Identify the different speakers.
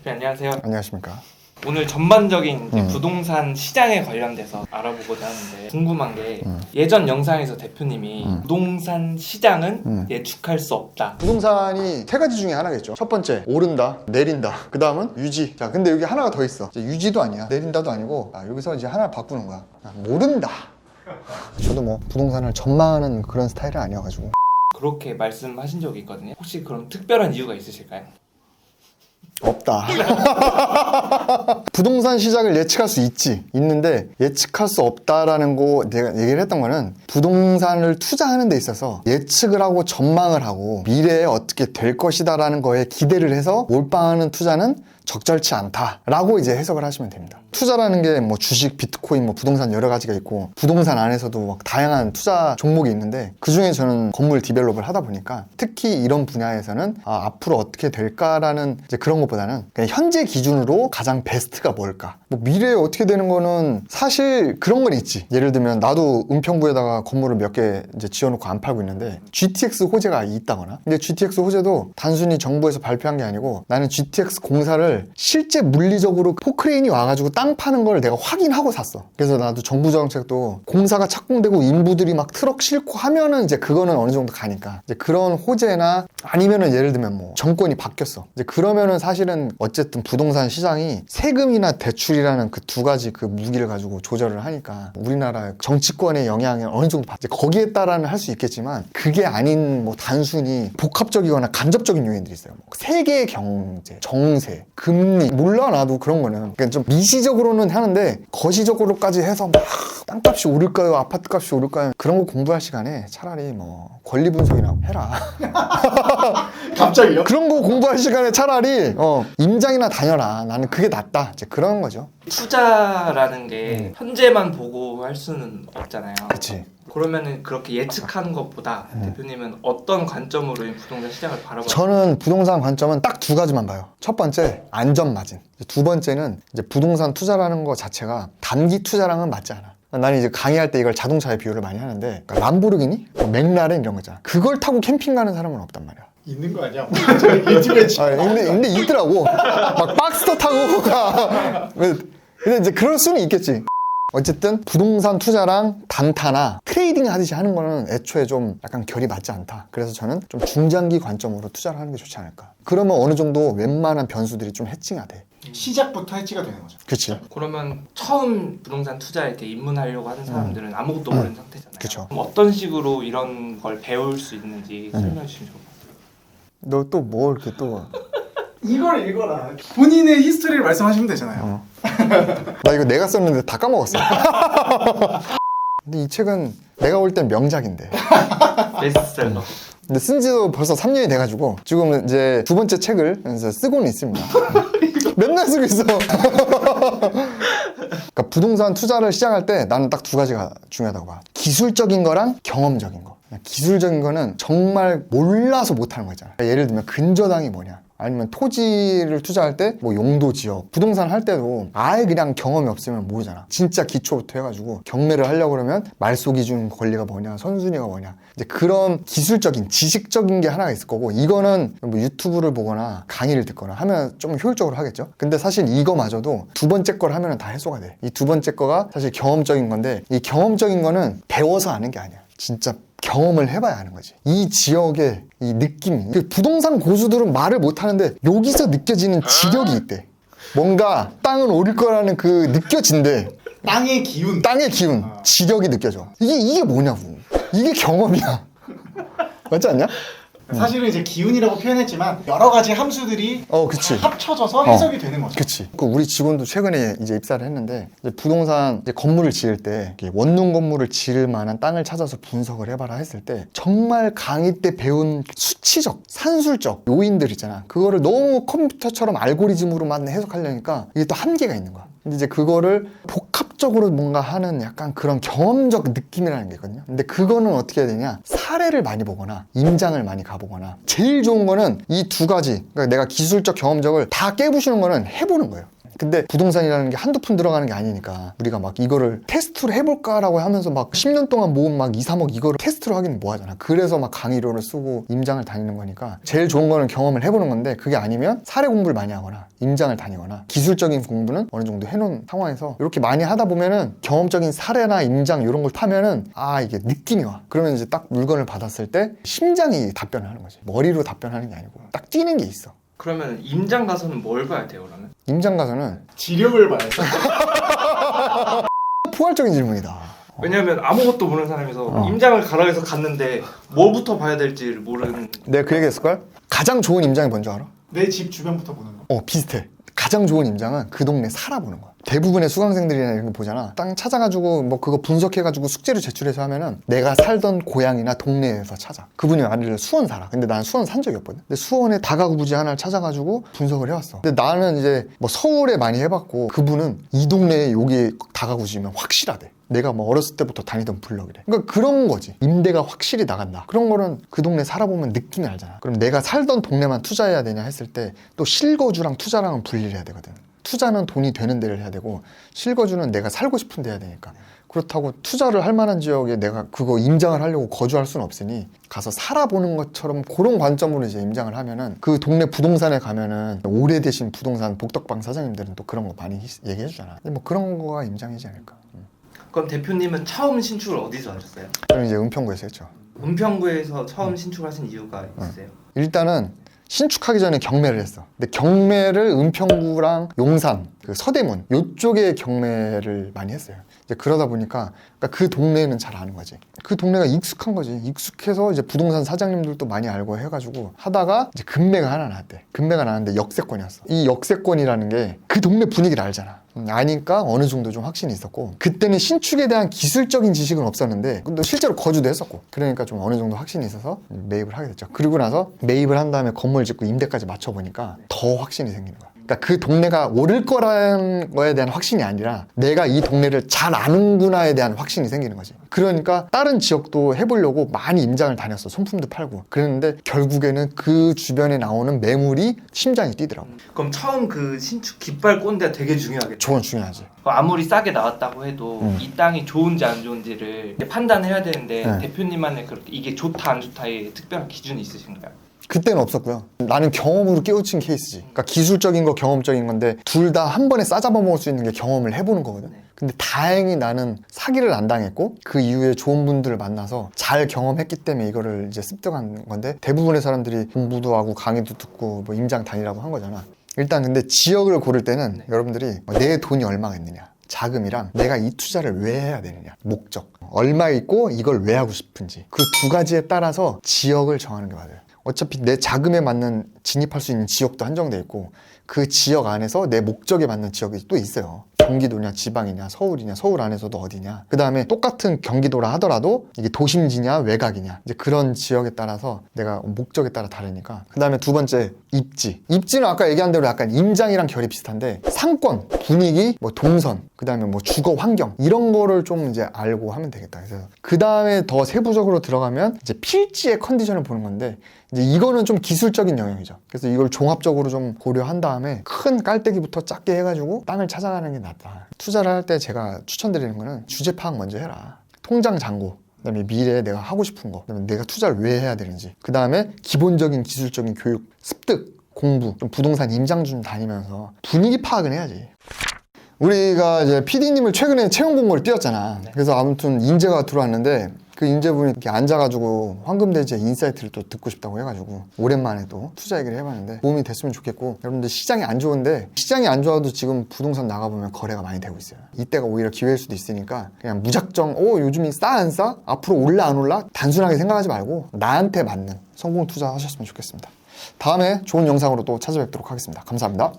Speaker 1: 네, 안녕하세요.
Speaker 2: 안녕하십니까.
Speaker 1: 오늘 전반적인 이제
Speaker 2: 음.
Speaker 1: 부동산 시장에 관련돼서 알아보고자 하는데 궁금한 게 예전 영상에서 대표님이 부동산 시장은 예측할 수 없다.
Speaker 2: 부동산이 세 가지 중에 하나겠죠. 첫 번째, 오른다, 내린다. 그 다음은 유지. 자, 근데 여기 하나가 더 있어. 이제 유지도 아니야. 내린다도 아니고, 여기서 이제 하나 바꾸는 거야. 모른다. 저도 뭐 부동산을 전망하는 그런 스타일은 아니어가지고.
Speaker 1: 그렇게 말씀하신 적이 있거든요. 혹시 그럼 특별한 이유가 있으실까요?
Speaker 2: 없다. 부동산 시장을 예측할 수 있는데 예측할 수 없다라는 거 내가 얘기를 했던 거는 부동산을 투자하는 데 있어서 예측을 하고 전망을 하고 미래에 어떻게 될 것이다라는 거에 기대를 해서 몰빵하는 투자는 적절치 않다라고 이제 해석을 하시면 됩니다. 투자라는 게 뭐 주식, 비트코인, 뭐 부동산 여러 가지가 있고 부동산 안에서도 막 다양한 투자 종목이 있는데 그중에 저는 건물 디벨롭을 하다 보니까 특히 이런 분야에서는 앞으로 어떻게 될까라는 이제 그런 것보다는 그냥 현재 기준으로 가장 베스트가 뭘까? 뭐 미래에 어떻게 되는 거는 사실 그런 건 있지. 예를 들면 나도 은평구에다가 건물을 몇 개 이제 지어놓고 안 팔고 있는데 GTX 호재가 있다거나 근데 GTX 호재도 단순히 정부에서 발표한 게 아니고 나는 GTX 공사를 실제 물리적으로 포크레인이 와가지고 땅 파는 걸 내가 확인하고 샀어. 그래서 나도 정부 정책도 공사가 착공되고 인부들이 막 트럭 싣고 하면은 이제 그거는 어느 정도 가니까 이제 그런 호재나 아니면은 예를 들면 뭐 정권이 바뀌었어. 이제 그러면은 사실은 어쨌든 부동산 시장이 세금이나 대출이라는 그 두 가지 그 무기를 가지고 조절을 하니까 우리나라 정치권의 영향을 어느 정도 받지. 거기에 따라는 할 수 있겠지만 그게 아닌 뭐 단순히 복합적이거나 간접적인 요인들이 있어요. 뭐 세계 경제, 정세, 금리 몰라 나도 그런 거는 그러니까 좀 미시적으로는 하는데 거시적으로까지 해서 막 땅값이 오를까요 아파트값이 오를까요 그런 거 공부할 시간에 차라리 뭐 권리 분석이나 해라.
Speaker 3: 갑자기요?
Speaker 2: 그런 거 공부할 시간에 차라리 임장이나 다녀라. 나는 그게 낫다. 이제 그런 거죠.
Speaker 1: 투자라는 게 현재만 보고 할 수는 없잖아요.
Speaker 2: 그치.
Speaker 1: 그러면은 그렇게 예측하는 것보다 대표님은 어떤 관점으로 이 부동산 시장을 바라봐요?
Speaker 2: 저는 부동산 관점은 딱 두 가지만 봐요. 첫 번째, 안전 마진. 두 번째는 이제 부동산 투자라는 거 자체가 단기 투자랑은 맞지 않아. 나는 이제 강의할 때 이걸 자동차에 비유를 많이 하는데 그러니까 람보르기니, 맥라렌 이런 거잖아. 그걸 타고 캠핑 가는 사람은 없단 말이야.
Speaker 3: 있는 거 아니야? 저희 유튜브에
Speaker 2: 근데 있더라고. 막 박스터 타고 가. 근데 이제 그럴 수는 있겠지. 어쨌든 부동산 투자랑 단타나 트레이딩 하듯이 하는 거는 애초에 좀 약간 결이 맞지 않다. 그래서 저는 좀 중장기 관점으로 투자를 하는 게 좋지 않을까. 그러면 어느 정도 웬만한 변수들이 좀 해칭이 돼.
Speaker 3: 시작부터 해치가 되는 거죠.
Speaker 2: 그치.
Speaker 1: 그러면 처음 부동산 투자에 이렇게 입문하려고 하는 사람들은 아무것도 모르는 상태잖아요.
Speaker 2: 그쵸.
Speaker 1: 그럼 어떤 식으로 이런 걸 배울 수 있는지 설명해 주시면 좋을 것 같아요.
Speaker 2: 너 또 뭐 이렇게 또.
Speaker 3: 이걸 읽어라. 본인의 히스토리를 말씀하시면 되잖아요.
Speaker 2: 나 이거 내가 썼는데 다 까먹었어. 근데 이 책은 내가 볼 땐 명작인데.
Speaker 1: 베스트셀러.
Speaker 2: 근데 쓴 지도 벌써 3년이 돼가지고 지금 이제 두 번째 책을 이제 쓰고는 있습니다. 맨날 쓰고 있어. 그러니까 부동산 투자를 시작할 때 나는 딱 두 가지가 중요하다고 봐. 기술적인 거랑 경험적인 거. 기술적인 거는 정말 몰라서 못하는 거 있잖아. 예를 들면 근저당이 뭐냐. 아니면 토지를 투자할 때 뭐 용도 지역 부동산 할 때도 아예 그냥 경험이 없으면 모르잖아. 진짜 기초부터 해가지고 경매를 하려고 그러면 말소 기준 권리가 뭐냐 선순위가 뭐냐 이제 그런 기술적인 지식적인 게 하나가 있을 거고 이거는 뭐 유튜브를 보거나 강의를 듣거나 하면 좀 효율적으로 하겠죠. 근데 사실 이거마저도 두 번째 걸 하면 다 해소가 돼. 이 두 번째 거가 사실 경험적인 건데 이 경험적인 거는 배워서 아는 게 아니야. 진짜 경험을 해봐야 하는 거지. 이 지역의 이 느낌. 부동산 고수들은 말을 못하는데 여기서 느껴지는 지력이 있대. 뭔가 땅은 오를 거라는 그 느껴진대.
Speaker 3: 땅의 기운.
Speaker 2: 땅의 기운, 지력이 느껴져. 이게 뭐냐고. 이게 경험이야. 맞지 않냐?
Speaker 3: 사실은 이제 기운이라고 표현했지만 여러 가지 함수들이
Speaker 2: 그치.
Speaker 3: 합쳐져서 해석이 되는 거죠.
Speaker 2: 그치. 우리 직원도 최근에 이제 입사를 했는데 이제 부동산 이제 건물을 지을 때 원룸 건물을 지을 만한 땅을 찾아서 분석을 해봐라 했을 때 정말 강의 때 배운 수치적, 산술적 요인들 있잖아. 그거를 너무 컴퓨터처럼 알고리즘으로만 해석하려니까 이게 또 한계가 있는 거야. 근데 이제 그거를 복합적으로 뭔가 하는 약간 그런 경험적 느낌이라는 게 있거든요. 근데 그거는 어떻게 해야 되냐? 사례를 많이 보거나 임장을 많이 가보거나 제일 좋은 거는 이 두 가지. 그러니까 내가 기술적 경험적을 다 깨부시는 거는 해보는 거예요. 근데 부동산이라는 게 한두 푼 들어가는 게 아니니까 우리가 막 이거를 테스트로 해볼까라고 하면서 막 10년 동안 모은 막 2, 3억 이거를 테스트로 하기는 뭐 하잖아. 그래서 막 강의료를 쓰고 임장을 다니는 거니까 제일 좋은 거는 경험을 해보는 건데, 그게 아니면 사례 공부를 많이 하거나 임장을 다니거나 기술적인 공부는 어느 정도 해놓은 상황에서 이렇게 많이 하다 보면은 경험적인 사례나 임장 이런 걸 타면은 이게 느낌이 와. 그러면 이제 딱 물건을 받았을 때 심장이 답변을 하는 거지. 머리로 답변하는 게 아니고 딱 뛰는 게 있어.
Speaker 1: 그러면 임장 가서는 뭘 봐야 돼요 그러면?
Speaker 2: 임장 가서는
Speaker 3: 지력을 봐야죠.
Speaker 2: 포괄적인 질문이다.
Speaker 1: 왜냐면 아무것도 모르는 사람에서 임장을 가라 해서 갔는데 뭐부터 봐야 될지를 모르는.
Speaker 2: 내가 그 얘기 했을걸? 가장 좋은 임장이 뭔지 알아?
Speaker 3: 내 집 주변부터 보는 거.
Speaker 2: 비슷해. 가장 좋은 임장은 그 동네 살아보는 거야. 대부분의 수강생들이나 이런 거 보잖아. 땅 찾아가지고 뭐 그거 분석해가지고 숙제를 제출해서 하면은 내가 살던 고향이나 동네에서 찾아. 그분이 아니라 수원 살아. 근데 난 수원 산 적이 없거든. 근데 수원에 다가구 부지 하나를 찾아가지고 분석을 해왔어. 근데 나는 이제 뭐 서울에 많이 해봤고, 그분은 이 동네에 여기 다가구지면 확실하대. 내가 뭐 어렸을 때부터 다니던 블럭이래. 그러니까 그런 거지. 임대가 확실히 나간다. 그런 거는 그 동네 살아보면 느낌이 알잖아. 그럼 내가 살던 동네만 투자해야 되냐 했을 때 또 실거주랑 투자랑은 분리를 해야 되거든. 투자는 돈이 되는 데를 해야 되고, 실거주는 내가 살고 싶은 데 해야 되니까. 그렇다고 투자를 할 만한 지역에 내가 그거 임장을 하려고 거주할 수는 없으니 가서 살아보는 것처럼 그런 관점으로 이제 임장을 하면은, 그 동네 부동산에 가면은 오래되신 부동산 복덕방 사장님들은 또 그런 거 많이 얘기해 주잖아. 뭐 그런 거가 임장이지 않을까.
Speaker 1: 그럼 대표님은 처음 신축을 어디서 하셨어요?
Speaker 2: 저는 이제 은평구에서 했죠.
Speaker 1: 은평구에서 처음 신축하신 이유가 있으세요?
Speaker 2: 일단은 신축하기 전에 경매를 했어. 근데 경매를 은평구랑 용산, 그 서대문 요쪽에 경매를 많이 했어요. 이제 그러다 보니까 그 동네는 잘 아는 거지. 그 동네가 익숙한 거지. 익숙해서 이제 부동산 사장님들도 많이 알고 해가지고 하다가 이제 금매가 하나 나왔대. 금매가 나왔는데 역세권이었어. 이 역세권이라는 게 그 동네 분위기를 알잖아. 아니까 어느 정도 좀 확신이 있었고, 그때는 신축에 대한 기술적인 지식은 없었는데 근데 실제로 거주도 했었고, 그러니까 좀 어느 정도 확신이 있어서 매입을 하게 됐죠. 그리고 나서 매입을 한 다음에 건물 짓고 임대까지 맞춰보니까 더 확신이 생기는 거야. 그러니까 그 동네가 오를 거라는 거에 대한 확신이 아니라 내가 이 동네를 잘 아는구나에 대한 확신이 생기는 거지. 그러니까 다른 지역도 해보려고 많이 임장을 다녔어. 손품도 팔고. 그랬는데 결국에는 그 주변에 나오는 매물이 심장이 뛰더라고.
Speaker 1: 그럼 처음 그 신축 깃발 꽂는 데가 되게 중요하겠죠?
Speaker 2: 저건 중요하지.
Speaker 1: 아무리 싸게 나왔다고 해도 이 땅이 좋은지 안 좋은지를 판단해야 되는데 대표님만의 그렇게 이게 좋다 안 좋다의 특별한 기준이 있으신가요?
Speaker 2: 그때는 없었고요. 나는 경험으로 깨우친 케이스지. 그러니까 기술적인 거, 경험적인 건데 둘 다 한 번에 싸잡아 먹을 수 있는 게 경험을 해보는 거거든. 근데 다행히 나는 사기를 안 당했고 그 이후에 좋은 분들을 만나서 잘 경험했기 때문에 이거를 이제 습득한 건데, 대부분의 사람들이 공부도 하고 강의도 듣고 뭐 임장 다니라고 한 거잖아. 일단 근데 지역을 고를 때는 여러분들이 내 돈이 얼마가 있느냐, 자금이랑 내가 이 투자를 왜 해야 되느냐, 목적, 얼마 있고 이걸 왜 하고 싶은지, 그 두 가지에 따라서 지역을 정하는 게 맞아요. 어차피 내 자금에 맞는 진입할 수 있는 지역도 한정돼 있고, 그 지역 안에서 내 목적에 맞는 지역이 또 있어요. 경기도냐 지방이냐 서울이냐, 서울 안에서도 어디냐, 그 다음에 똑같은 경기도라 하더라도 이게 도심지냐 외곽이냐, 이제 그런 지역에 따라서 내가 목적에 따라 다르니까. 그 다음에 두 번째 입지. 입지는 아까 얘기한 대로 약간 임장이랑 결이 비슷한데 상권, 분위기, 뭐 동선, 그 다음에 뭐 주거 환경, 이런 거를 좀 이제 알고 하면 되겠다. 그래서 그 다음에 더 세부적으로 들어가면 이제 필지의 컨디션을 보는 건데, 이제 이거는 좀 기술적인 영역이죠. 그래서 이걸 종합적으로 좀 고려한 다음에 큰 깔때기부터 작게 해가지고 땅을 찾아가는 게 낫다. 투자를 할 때 제가 추천드리는 거는 주제 파악 먼저 해라. 통장 잔고, 그다음에 미래에 내가 하고 싶은 거, 그다음에 내가 투자를 왜 해야 되는지, 그 다음에 기본적인 기술적인 교육, 습득, 공부, 좀 부동산 임장 좀 다니면서 분위기 파악은 해야지. 우리가 이제 PD님을 최근에 채용 공고를 띄웠잖아. 그래서 아무튼 인재가 들어왔는데 그 인재분이 이렇게 앉아가지고 황금돼지의 인사이트를 또 듣고 싶다고 해가지고 오랜만에 또 투자 얘기를 해봤는데 도움이 됐으면 좋겠고, 여러분들 시장이 안 좋은데, 시장이 안 좋아도 지금 부동산 나가보면 거래가 많이 되고 있어요. 이때가 오히려 기회일 수도 있으니까 그냥 무작정 요즘이 싸 안 싸? 앞으로 올라 안 올라? 단순하게 생각하지 말고 나한테 맞는 성공 투자 하셨으면 좋겠습니다. 다음에 좋은 영상으로 또 찾아뵙도록 하겠습니다. 감사합니다.